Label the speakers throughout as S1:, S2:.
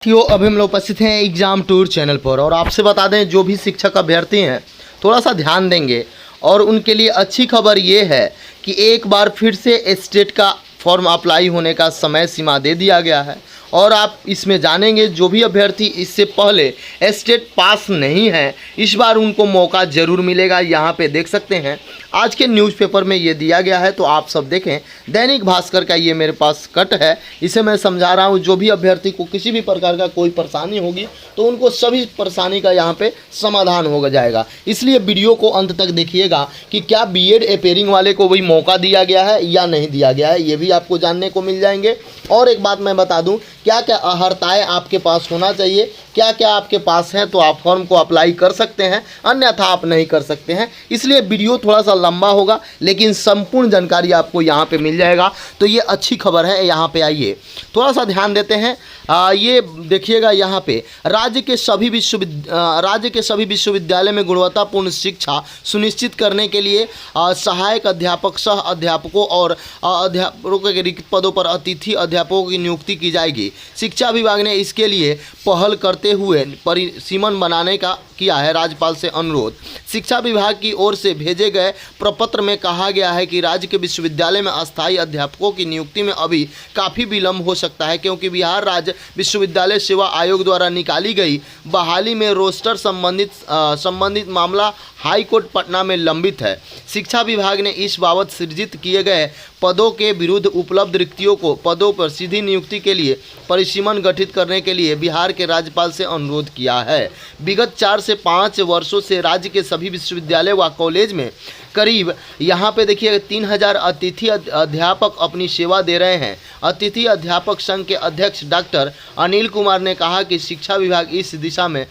S1: साथियों, अभी हम लोग उपस्थित हैं एग्ज़ाम टूर चैनल पर और आपसे बता दें जो भी शिक्षक अभ्यर्थी हैं थोड़ा सा ध्यान देंगे और उनके लिए अच्छी खबर ये है कि एक बार फिर से स्टेट का फॉर्म अप्लाई होने का समय सीमा दे दिया गया है और आप इसमें जानेंगे जो भी अभ्यर्थी इससे पहले स्टेट पास नहीं है इस बार उनको मौका ज़रूर मिलेगा। यहाँ पे देख सकते हैं आज के न्यूज़पेपर में ये दिया गया है, तो आप सब देखें। दैनिक भास्कर का ये मेरे पास कट है, इसे मैं समझा रहा हूँ। जो भी अभ्यर्थी को किसी भी प्रकार का कोई परेशानी होगी तो उनको सभी परेशानी का यहाँ पे समाधान हो जाएगा। इसलिए वीडियो को अंत तक देखिएगा कि क्या बीएड अपेयरिंग वाले को भी मौका दिया गया है या नहीं दिया गया है, ये भी आपको जानने को मिल जाएंगे। और एक बात मैं बता दूं, क्या क्या अर्हताएं आपके पास होना चाहिए, क्या क्या आपके पास है तो आप फॉर्म को अप्लाई कर सकते हैं, अन्यथा आप नहीं कर सकते हैं। इसलिए वीडियो थोड़ा सा लंबा होगा लेकिन संपूर्ण जानकारी आपको यहाँ पे मिल जाएगा। तो ये अच्छी खबर है। यहाँ पे आइए थोड़ा सा ध्यान देते हैं। ये देखिएगा, यहाँ पे राज्य के सभी विश्वविद्यालय में गुणवत्तापूर्ण शिक्षा सुनिश्चित करने के लिए सहायक अध्यापक, सह अध्यापकों और अध्यापकों के रिक्त पदों पर अतिथि अध्यापकों की नियुक्ति की जाएगी। शिक्षा विभाग ने इसके लिए पहल करते हुए परिसीमन बनाने का किया है राज्यपाल से अनुरोध। शिक्षा विभाग की ओर से भेजे गए प्रपत्र में कहा गया है कि राज्य के विश्वविद्यालय में अस्थायी अध्यापकों की नियुक्ति में अभी काफ़ी विलंब हो सकता है, क्योंकि बिहार राज्य विश्वविद्यालय सेवा आयोग द्वारा निकाली गई बहाली में रोस्टर संबंधित मामला हाई कोर्ट पटना में लंबित है। शिक्षा विभाग ने इस बाबत सृजित किए गए पदों के विरुद्ध उपलब्ध रिक्तियों को पदों पर सीधी नियुक्ति के लिए परिसीमन गठित करने के लिए बिहार के राज्यपाल से अनुरोध किया है। विगत 4 से 5 वर्षों से राज्य के सभी विश्वविद्यालय व कॉलेज में करीब यहाँ पे देखिए 3000 अतिथि अध्यापक अपनी सेवा दे रहे हैं। अतिथि अध्यापक संघ के अध्यक्ष डॉक्टर अनिल कुमार ने कहा कि शिक्षा विभाग इस दिशा में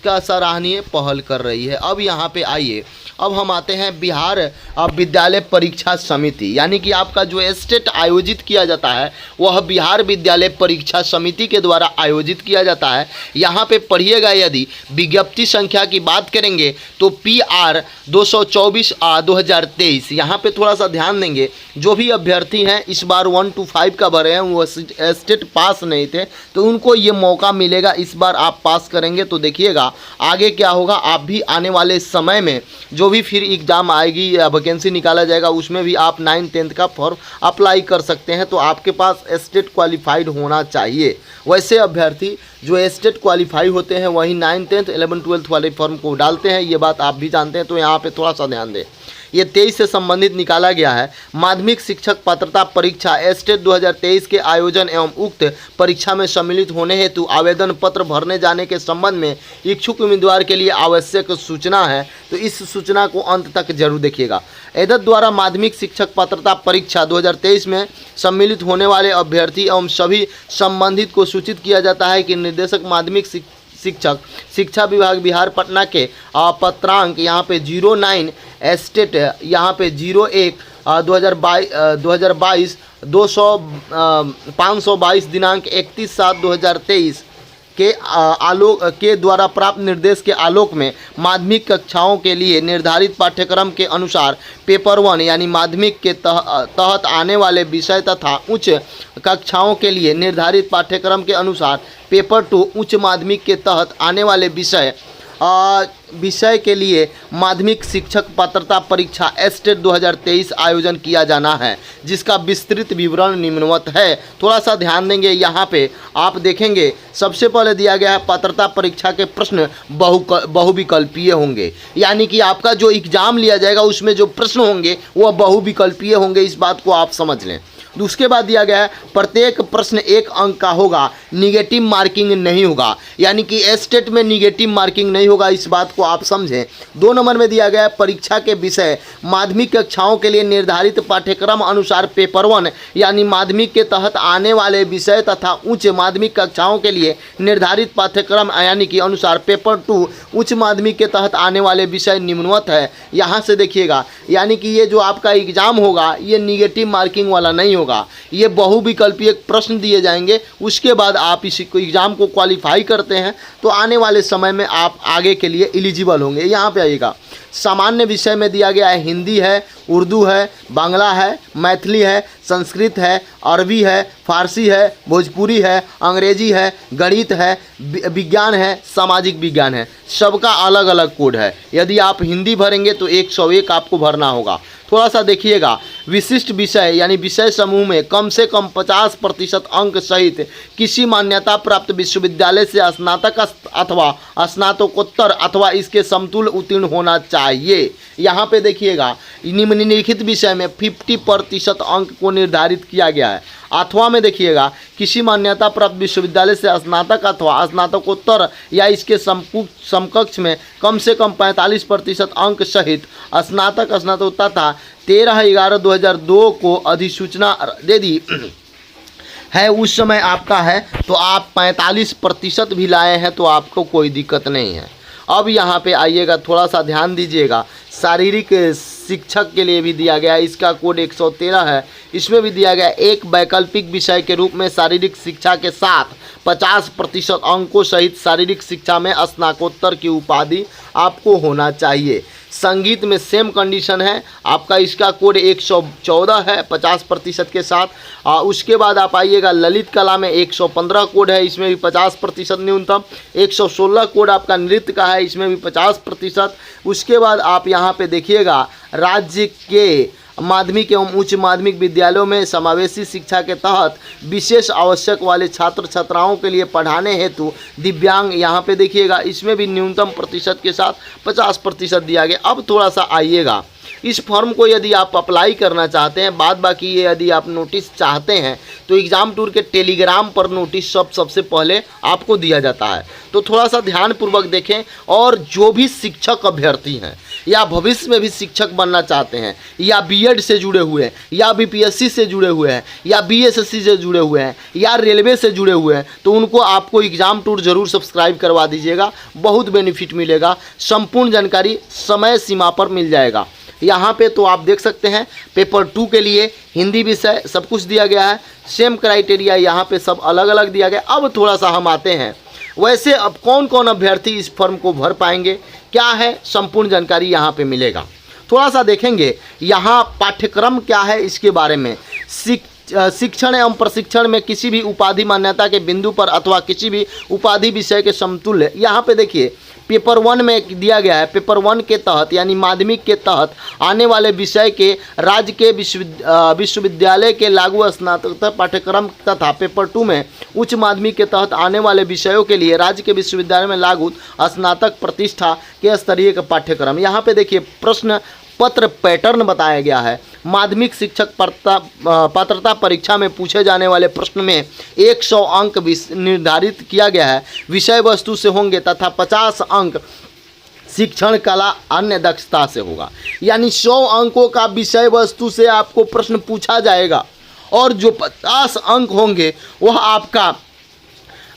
S1: का सराहनीय पहल कर रही है। अब यहाँ पे आइए, अब हम आते हैं बिहार विद्यालय परीक्षा समिति, यानी कि आपका जो स्टेट आयोजित किया जाता है वह बिहार विद्यालय परीक्षा समिति के द्वारा आयोजित किया जाता है। यहाँ पे पढ़िएगा, यदि विज्ञप्ति संख्या की बात करेंगे तो PR 224/2023। यहाँ पे थोड़ा सा ध्यान देंगे, जो भी अभ्यर्थी हैं इस बार 1 to 5 का भरे हैं, वो स्टेट पास नहीं थे तो उनको ये मौका मिलेगा। इस बार आप पास करेंगे तो देखिएगा आगे क्या होगा। आप भी आने वाले समय में जो भी फिर एग्ज़ाम आएगी या वैकेंसी निकाला जाएगा उसमें भी आप 9th-10th का फॉर्म अप्लाई कर सकते हैं। तो आपके पास स्टेट क्वालिफाइड होना चाहिए। वैसे अभ्यर्थी जो स्टेट क्वालिफाई होते हैं वही 9th, 10th, 11th, 12th वाले फॉर्म को डालते हैं, ये बात आप भी जानते हैं। तो यहाँ पे थोड़ा सा ध्यान दें। ये 23 से संबंधित निकाला गया है। माध्यमिक शिक्षक पात्रता परीक्षा स्टेट 2023 के आयोजन एवं उक्त परीक्षा में सम्मिलित होने हेतु आवेदन पत्र भरने जाने के संबंध में इच्छुक उम्मीदवार के लिए आवश्यक सूचना है, तो इस सूचना को अंत तक जरूर देखिएगा। एदत द्वारा माध्यमिक शिक्षक पात्रता परीक्षा 2023 में सम्मिलित होने वाले अभ्यर्थी एवं सभी संबंधित को सूचित किया जाता है कि निर्देशक माध्यमिक शिक्षक शिक्षा विभाग बिहार पटना के पत्रांक यहाँ पे 09 स्टेट यहाँ पे 01 2022 522 दिनांक 31/7/2023 के द्वारा प्राप्त निर्देश के आलोक में माध्यमिक कक्षाओं के लिए निर्धारित पाठ्यक्रम के अनुसार पेपर 1 यानी माध्यमिक के तहत आने वाले विषय तथा उच्च कक्षाओं के लिए निर्धारित पाठ्यक्रम के अनुसार पेपर 2 उच्च माध्यमिक के तहत आने वाले विषय के लिए माध्यमिक शिक्षक पात्रता परीक्षा स्टेट 2023 आयोजन किया जाना है, जिसका विस्तृत विवरण निम्नवत है। थोड़ा सा ध्यान देंगे, यहाँ पे आप देखेंगे सबसे पहले दिया गया है पात्रता परीक्षा के प्रश्न बहुविकल्पीय होंगे, यानी कि आपका जो एग्जाम लिया जाएगा उसमें जो प्रश्न होंगे वह बहुविकल्पीय होंगे। इस बात को आप समझ लें। उसके बाद दिया गया है प्रत्येक प्रश्न 1 अंक का होगा, निगेटिव मार्किंग नहीं होगा, यानी कि स्टेट में निगेटिव मार्किंग नहीं होगा, इस बात को आप समझें। 2 नंबर में दिया गया है परीक्षा के विषय माध्यमिक कक्षाओं के लिए निर्धारित पाठ्यक्रम अनुसार पेपर 1 यानी माध्यमिक के तहत आने वाले विषय तथा उच्च माध्यमिक कक्षाओं के लिए निर्धारित पाठ्यक्रम यानी कि अनुसार पेपर 2 उच्च माध्यमिक के तहत आने वाले विषय निम्नवत है। यहाँ से देखिएगा, यानी कि ये जो आपका एग्जाम होगा ये निगेटिव मार्किंग वाला नहीं होगा, ये बहुविकल्पीय प्रश्न दिए जाएंगे। उसके बाद आप इसी को एग्ज़ाम को क्वालिफाई करते हैं तो आने वाले समय में आप आगे के लिए एलिजिबल होंगे। यहाँ पे आइएगा, सामान्य विषय में दिया गया है हिंदी है, उर्दू है, बांग्ला है, मैथिली है, संस्कृत है, अरबी है, फारसी है, भोजपुरी है, अंग्रेजी है, गणित है, विज्ञान है, सामाजिक विज्ञान है। सबका अलग अलग कोड है। यदि आप हिंदी भरेंगे तो 101 आपको भरना होगा। थोड़ा सा देखिएगा, विशिष्ट विषय यानी विषय समूह में कम से कम 50% अंक सहित किसी मान्यता प्राप्त विश्वविद्यालय से स्नातक अथवा स्नातकोत्तर अथवा इसके समतुल्य उत्तीर्ण होना चाहिए। यहाँ पे देखिएगा, निम्नलिखित विषय में 50% अंक को निर्धारित किया गया है। अथवा में देखिएगा, किसी मान्यता प्राप्त विश्वविद्यालय से स्नातक अथवा स्नातकोत्तर या इसके समकक्ष में कम से कम 45% अंक सहित स्नातक स्नातकोत्तर तथा 13/11/2002 को अधिसूचना दे दी है, उस समय आपका है तो आप 45% भी लाए हैं तो आपको कोई दिक्कत नहीं है। अब यहाँ पे आइएगा, थोड़ा सा ध्यान दीजिएगा, शारीरिक शिक्षक के लिए भी दिया गया है, इसका कोड 113 है। इसमें भी दिया गया एक वैकल्पिक विषय के रूप में शारीरिक शिक्षा के साथ 50% अंकों सहित शारीरिक शिक्षा में स्नातकोत्तर की उपाधि आपको होना चाहिए। संगीत में सेम कंडीशन है आपका, इसका कोड 114 है 50% के साथ। उसके बाद आप आइएगा, ललित कला में 115 कोड है, इसमें भी 50% न्यूनतम। 116 कोड आपका नृत्य का है, इसमें भी 50%। उसके बाद आप यहाँ पे देखिएगा, राज्य के माध्यमिक एवं उच्च माध्यमिक विद्यालयों में समावेशी शिक्षा के तहत विशेष आवश्यक वाले छात्र छात्राओं के लिए पढ़ाने हेतु दिव्यांग, यहाँ पे देखिएगा, इसमें भी न्यूनतम प्रतिशत के साथ 50% दिया गया। अब थोड़ा सा आइएगा, इस फॉर्म को यदि आप अप्लाई करना चाहते हैं, बाद बाकी ये यदि आप नोटिस चाहते हैं तो एग्ज़ाम टूर के टेलीग्राम पर नोटिस सबसे पहले आपको दिया जाता है। तो थोड़ा सा ध्यानपूर्वक देखें, और जो भी शिक्षक अभ्यर्थी हैं या भविष्य में भी शिक्षक बनना चाहते हैं या बीएड से जुड़े हुए हैं या बीपीएससी से जुड़े हुए हैं या बीएसएससी से जुड़े हुए हैं या रेलवे से जुड़े हुए हैं, तो उनको आपको एग्ज़ाम टूर ज़रूर सब्सक्राइब करवा दीजिएगा, बहुत बेनिफिट मिलेगा। संपूर्ण जानकारी समय सीमा पर मिल जाएगा। यहाँ पे तो आप देख सकते हैं, पेपर 2 के लिए हिंदी विषय सब कुछ दिया गया है, सेम क्राइटेरिया यहाँ पे सब अलग अलग दिया गया। अब थोड़ा सा हम आते हैं, वैसे अब कौन कौन अभ्यर्थी इस फॉर्म को भर पाएंगे, क्या है, संपूर्ण जानकारी यहाँ पे मिलेगा। थोड़ा सा देखेंगे यहाँ पाठ्यक्रम क्या है, इसके बारे में। शिक्षण एवं प्रशिक्षण में किसी भी उपाधि मान्यता के बिंदु पर अथवा किसी भी उपाधि विषय के समतुल्य, यहाँ पे देखिए पेपर 1 में दिया गया है। पेपर 1 के तहत यानी माध्यमिक के तहत आने वाले विषय के राज्य के विश्वविद्यालय के लागू स्नातकोत्तर पाठ्यक्रम तथा पेपर 2 में उच्च माध्यमिक के तहत आने वाले विषयों के लिए राज्य के विश्वविद्यालय में लागू स्नातक प्रतिष्ठा के स्तरीय का पाठ्यक्रम। यहाँ पे देखिए प्रश्न पत्र पैटर्न बताया गया है। माध्यमिक शिक्षक पात्रता परीक्षा में पूछे जाने वाले प्रश्न में 100 अंक निर्धारित किया गया है, विषय वस्तु से होंगे तथा 50 अंक शिक्षण कला अन्य दक्षता से होगा। यानी 100 अंकों का विषय वस्तु से आपको प्रश्न पूछा जाएगा और जो 50 अंक होंगे वह आपका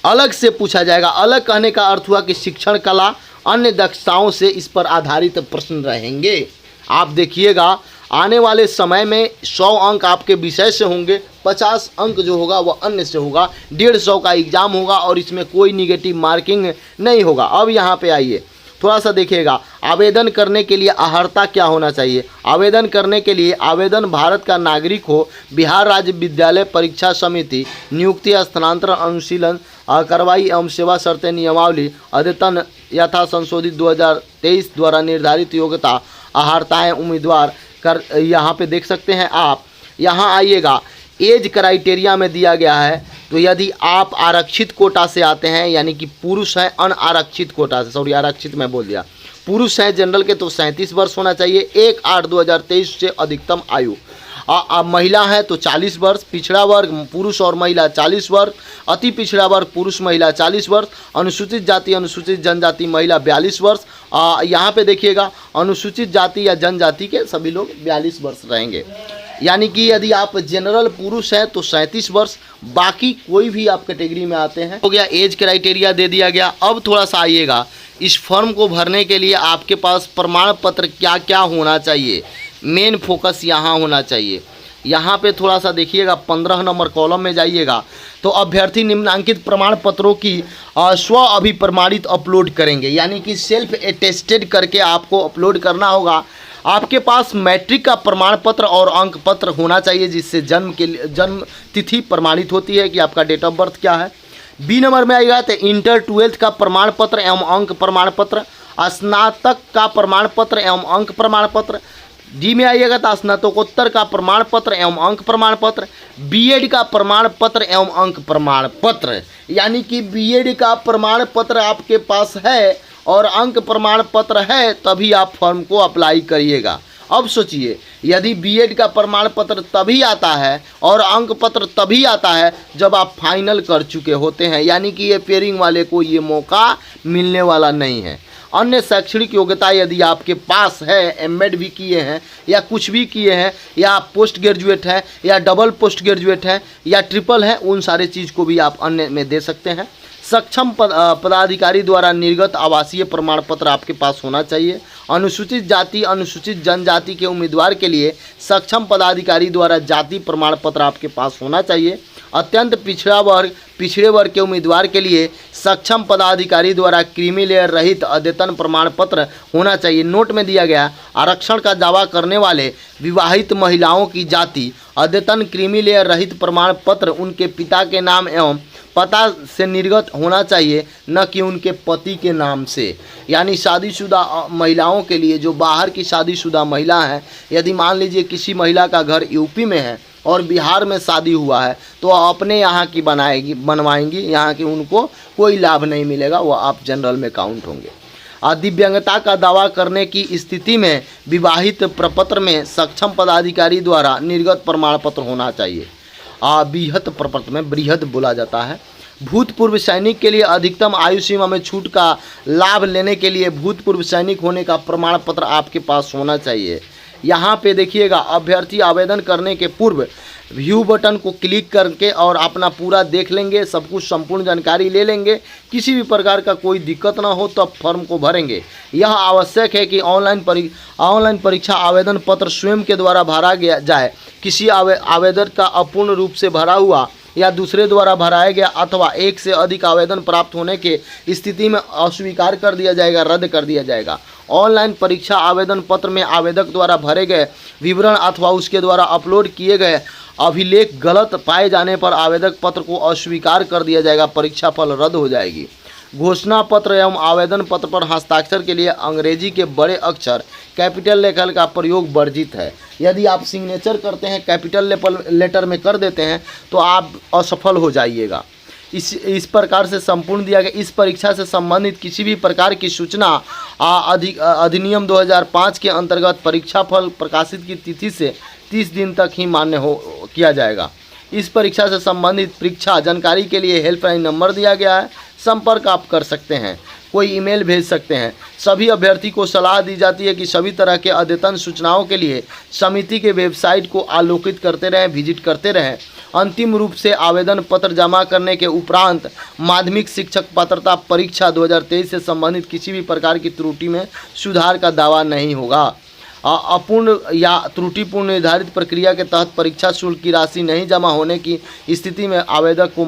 S1: अलग से पूछा जाएगा। अलग कहने का अर्थ हुआ कि शिक्षण कला अन्य दक्षताओं से इस पर आधारित प्रश्न रहेंगे। आप देखिएगा आने वाले समय में 100 अंक आपके विषय से होंगे, 50 अंक जो होगा वह अन्य से होगा। 150 का एग्ज़ाम होगा और इसमें कोई निगेटिव मार्किंग नहीं होगा। अब यहाँ पे आइए, थोड़ा सा देखिएगा, आवेदन करने के लिए अर्हता क्या होना चाहिए। आवेदन करने के लिए आवेदन भारत का नागरिक हो, बिहार राज्य विद्यालय परीक्षा समिति नियुक्ति स्थानांतरण अनुशीलन कार्रवाई एवं सेवा शर्तें नियमावली अद्यतन यथा संशोधित 2023 द्वारा निर्धारित योग्यता अर्हताएँ उम्मीदवार कर, यहाँ पे देख सकते हैं आप। यहाँ आइएगा, एज क्राइटेरिया में दिया गया है, तो यदि आप आरक्षित कोटा से आते हैं यानी कि पुरुष हैं, अनारक्षित कोटा से, सॉरी आरक्षित मैं बोल दिया, पुरुष हैं जनरल के तो 37 वर्ष होना चाहिए 1/8/2023 से अधिकतम आयु। महिला है तो 40 वर्ष, पिछड़ा वर्ग पुरुष और महिला 40 वर्ष, अति पिछड़ा वर्ग पुरुष महिला 40 वर्ष, अनुसूचित जाति अनुसूचित जनजाति महिला 42 वर्ष। यहाँ पे देखिएगा अनुसूचित जाति या जनजाति के सभी लोग 42 वर्ष रहेंगे। यानी कि यदि आप जनरल पुरुष हैं तो 37 वर्ष, बाकी कोई भी आप कैटेगरी में आते हैं। हो गया, एज क्राइटेरिया दे दिया गया। अब थोड़ा सा आइएगा, इस फॉर्म को भरने के लिए आपके पास प्रमाण पत्र क्या क्या होना चाहिए, मेन फोकस यहाँ होना चाहिए। यहाँ पे थोड़ा सा देखिएगा 15 नंबर कॉलम में जाइएगा तो अभ्यर्थी निम्नांकित प्रमाण पत्रों की स्व अभिप्रमाणित अपलोड करेंगे, यानी कि सेल्फ अटेस्टेड करके आपको अपलोड करना होगा। आपके पास मैट्रिक का प्रमाण पत्र और अंक पत्र होना चाहिए, जिससे जन्म तिथि प्रमाणित होती है कि आपका डेट ऑफ बर्थ क्या है। बी नंबर में आएगा तो इंटर 12th का प्रमाण पत्र एवं अंक प्रमाण पत्र, स्नातक का प्रमाण पत्र एवं अंक प्रमाण पत्र। डी में आइएगा तो स्नातकोत्तर का प्रमाण पत्र एवं अंक प्रमाण पत्र, बीएड का प्रमाण पत्र एवं अंक प्रमाण पत्र, यानी कि बीएड का प्रमाण पत्र आपके पास है और अंक प्रमाण पत्र है तभी आप फॉर्म को अप्लाई करिएगा। अब सोचिए, यदि बीएड का प्रमाण पत्र तभी आता है और अंक पत्र तभी आता है जब आप फाइनल कर चुके होते हैं, यानी कि ये पेयरिंग वाले को ये मौका मिलने वाला नहीं है। अन्य शैक्षणिक योग्यता यदि आपके पास है, एमएड भी किए हैं या कुछ भी किए हैं या पोस्ट ग्रेजुएट है या डबल पोस्ट ग्रेजुएट है या ट्रिपल है, उन सारे चीज़ को भी आप अन्य में दे सकते हैं। सक्षम पदाधिकारी द्वारा निर्गत आवासीय प्रमाण पत्र आपके पास होना चाहिए। अनुसूचित जाति अनुसूचित जनजाति के उम्मीदवार के लिए सक्षम पदाधिकारी द्वारा जाति प्रमाण पत्र आपके पास होना चाहिए। अत्यंत पिछड़े वर्ग के उम्मीदवार के लिए सक्षम पदाधिकारी द्वारा क्रीमी लेयर रहित अद्यतन प्रमाण पत्र होना चाहिए। नोट में दिया गया, आरक्षण का दावा करने वाले विवाहित महिलाओं की जाति अद्यतन क्रीमी लेयर रहित प्रमाण पत्र उनके पिता के नाम एवं पता से निर्गत होना चाहिए, न कि उनके पति के नाम से। यानी शादीशुदा महिलाओं के लिए, जो बाहर की शादीशुदा महिला हैं, यदि मान लीजिए किसी महिला का घर यूपी में है और बिहार में शादी हुआ है तो अपने यहाँ की बनवाएंगी, यहाँ की उनको कोई लाभ नहीं मिलेगा, वो आप जनरल में काउंट होंगे। दिव्यांगता का दावा करने की स्थिति में विवाहित प्रपत्र में सक्षम पदाधिकारी द्वारा निर्गत प्रमाण पत्र होना चाहिए। बृहत प्रपत्र में बृहद बोला जाता है। भूतपूर्व सैनिक के लिए अधिकतम आयु सीमा में छूट का लाभ लेने के लिए भूतपूर्व सैनिक होने का प्रमाण पत्र आपके पास होना चाहिए। यहाँ पे देखिएगा, अभ्यर्थी आवेदन करने के पूर्व व्यू बटन को क्लिक करके और अपना पूरा देख लेंगे, सब कुछ संपूर्ण जानकारी ले लेंगे। किसी भी प्रकार का कोई दिक्कत ना हो तब फॉर्म को भरेंगे। यह आवश्यक है कि ऑनलाइन परीक्षा आवेदन पत्र स्वयं के द्वारा भरा जाए। किसी आवेदन का अपूर्ण रूप से भरा हुआ या दूसरे द्वारा भराया गया अथवा एक से अधिक आवेदन प्राप्त होने के स्थिति में अस्वीकार कर दिया जाएगा, रद्द कर दिया जाएगा। ऑनलाइन परीक्षा आवेदन पत्र में आवेदक द्वारा भरे गए विवरण अथवा उसके द्वारा अपलोड किए गए अभिलेख गलत पाए जाने पर आवेदक पत्र को अस्वीकार कर दिया जाएगा, परीक्षा फल रद्द हो जाएगी। घोषणा पत्र एवं आवेदन पत्र पर हस्ताक्षर के लिए अंग्रेजी के बड़े अक्षर कैपिटल लेटर का प्रयोग वर्जित है। यदि आप सिग्नेचर करते हैं कैपिटल लेटर में कर देते हैं तो आप असफल हो जाइएगा। इस प्रकार से संपूर्ण दिया गया। इस परीक्षा से संबंधित किसी भी प्रकार की सूचना अधिनियम 2005 के अंतर्गत परीक्षा फल प्रकाशित की तिथि से 30 दिन तक ही मान्य किया जाएगा। इस परीक्षा से संबंधित परीक्षा जानकारी के लिए हेल्पलाइन नंबर दिया गया है, संपर्क आप कर सकते हैं, कोई ईमेल भेज सकते हैं। सभी अभ्यर्थी को सलाह दी जाती है कि सभी तरह के अद्यतन सूचनाओं के लिए समिति के वेबसाइट को अवलोकित करते रहें, विजिट करते रहें। अंतिम रूप से आवेदन पत्र जमा करने के उपरांत माध्यमिक शिक्षक पात्रता परीक्षा 2023 से संबंधित किसी भी प्रकार की त्रुटि में सुधार का दावा नहीं होगा। अपूर्ण या त्रुटिपूर्ण निर्धारित प्रक्रिया के तहत परीक्षा शुल्क की राशि नहीं जमा होने की स्थिति में आवेदक को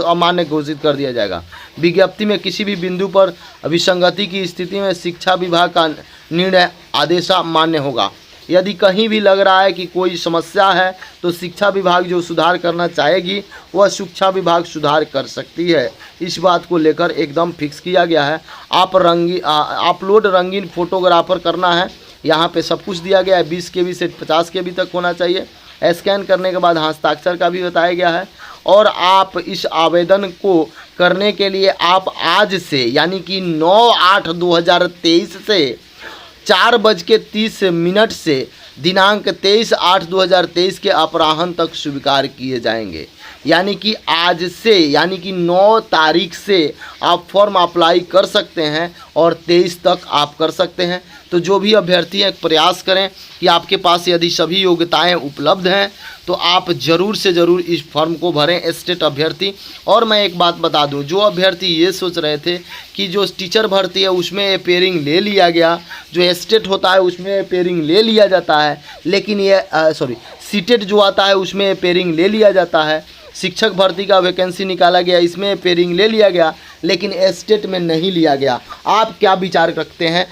S1: अमान्य घोषित कर दिया जाएगा। विज्ञप्ति में किसी भी बिंदु पर विसंगति की स्थिति में शिक्षा विभाग का निर्णय आदेश मान्य होगा। यदि कहीं भी लग रहा है कि कोई समस्या है तो शिक्षा विभाग जो सुधार करना चाहेगी वह शिक्षा विभाग सुधार कर सकती है। इस बात को लेकर एकदम फिक्स किया गया है। अपलोड रंगीन फोटोग्राफर करना है, यहाँ पे सब कुछ दिया गया है। 20 KB से 50 KB तक होना चाहिए। स्कैन करने के बाद हस्ताक्षर का भी बताया गया है। और आप इस आवेदन को करने के लिए आप आज से यानी कि 9/8/2023 से 4:30 से दिनांक 23/8/2023 के अपराह्न तक स्वीकार किए जाएंगे। यानी कि आज से, यानी कि 9 तारीख से आप फॉर्म अप्लाई कर सकते हैं और 23 तक आप कर सकते हैं। तो जो भी अभ्यर्थी हैं प्रयास करें कि आपके पास यदि सभी योग्यताएं उपलब्ध हैं तो आप ज़रूर से ज़रूर इस फॉर्म को भरें, स्टेट अभ्यर्थी। और मैं एक बात बता दूं, जो अभ्यर्थी ये सोच रहे थे कि जो टीचर भर्ती है उसमें अपेयरिंग ले लिया गया, जो स्टेट होता है उसमें अपेयरिंग ले लिया जाता है, लेकिन ये सीटेट जो आता है उसमें अपेयरिंग ले लिया जाता है, शिक्षक भर्ती का वैकेंसी निकाला गया इसमें अपेयरिंग ले लिया गया, लेकिन स्टेट में नहीं लिया गया। आप क्या विचार रखते हैं?